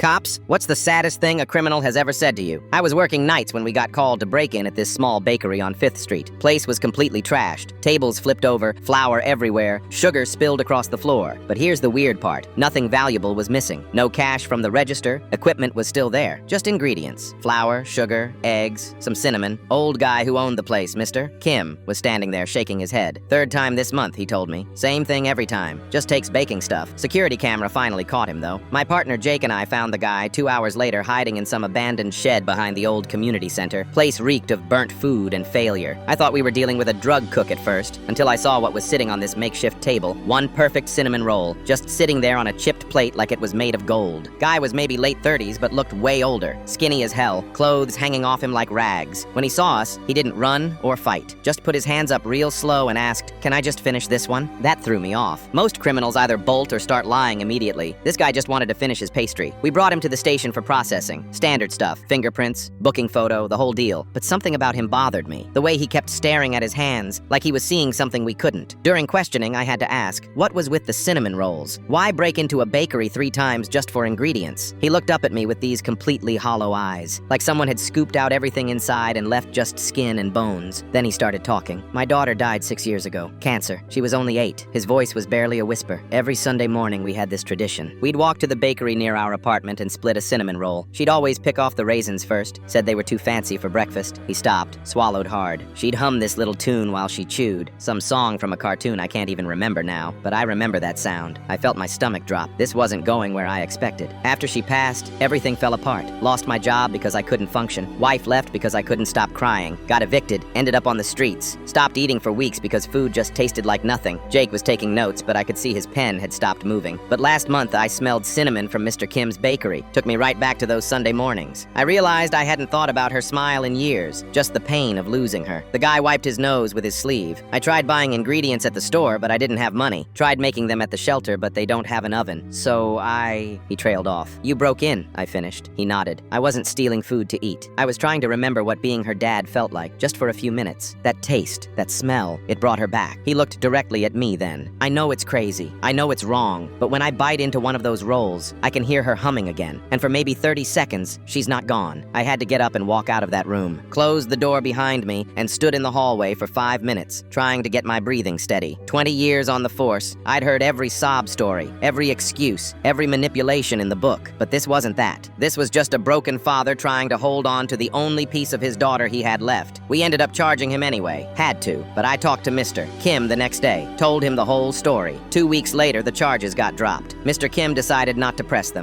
Cops, what's the saddest thing a criminal has ever said to you? I was working nights when we got called to break in at this small bakery on 5th Street. Place was completely trashed. Tables flipped over, flour everywhere, sugar spilled across the floor. But here's the weird part. Nothing valuable was missing. No cash from the register. Equipment was still there. Just ingredients. Flour, sugar, eggs, some cinnamon. Old guy who owned the place, Mr. Kim, was standing there shaking his head. Third time this month, he told me. Same thing every time. Just takes baking stuff. Security camera finally caught him, though. My partner Jake and I found the guy 2 hours later hiding in some abandoned shed behind the old community center. Place reeked of burnt food and failure. I thought we were dealing with a drug cook at first, until I saw what was sitting on this makeshift table. One perfect cinnamon roll, just sitting there on a chipped plate like it was made of gold. Guy was maybe late 30s, but looked way older. Skinny as hell, clothes hanging off him like rags. When he saw us, he didn't run or fight. Just put his hands up real slow and asked, "Can I just finish this one?" That threw me off. Most criminals either bolt or start lying immediately. This guy just wanted to finish his pastry. We brought him to the station for processing. Standard stuff, fingerprints, booking photo, the whole deal. But something about him bothered me. The way he kept staring at his hands, like he was seeing something we couldn't. During questioning, I had to ask, what was with the cinnamon rolls? Why break into a bakery 3 times just for ingredients? He looked up at me with these completely hollow eyes, like someone had scooped out everything inside and left just skin and bones. Then he started talking. My daughter died 6 years ago. Cancer. She was only 8. His voice was barely a whisper. Every Sunday morning we had this tradition. We'd walk to the bakery near our apartment and split a cinnamon roll. She'd always pick off the raisins first, said they were too fancy for breakfast. He stopped, swallowed hard. She'd hum this little tune while she chewed. Some song from a cartoon I can't even remember now, but I remember that sound. I felt my stomach drop. This wasn't going where I expected. After she passed, everything fell apart. Lost my job because I couldn't function. Wife left because I couldn't stop crying. Got evicted, ended up on the streets. Stopped eating for weeks because food just tasted like nothing. Jake was taking notes, but I could see his pen had stopped moving. But last month I smelled cinnamon from Mr. Kim's bakery. Took me right back to those Sunday mornings. I realized I hadn't thought about her smile in years, just the pain of losing her. The guy wiped his nose with his sleeve. I tried buying ingredients at the store, but I didn't have money. Tried making them at the shelter, but they don't have an oven. So He trailed off. "You broke in," I finished. He nodded. I wasn't stealing food to eat. I was trying to remember what being her dad felt like, just for a few minutes. That taste, that smell, it brought her back. He looked directly at me then. I know it's crazy. I know it's wrong. But when I bite into one of those rolls, I can hear her humming again. And for maybe 30 seconds, she's not gone. I had to get up and walk out of that room, closed the door behind me, and stood in the hallway for 5 minutes, trying to get my breathing steady. 20 years on the force, I'd heard every sob story, every excuse, every manipulation in the book. But this wasn't that. This was just a broken father trying to hold on to the only piece of his daughter he had left. We ended up charging him anyway. Had to. But I talked to Mr. Kim the next day, told him the whole story. 2 weeks later, the charges got dropped. Mr. Kim decided not to press them.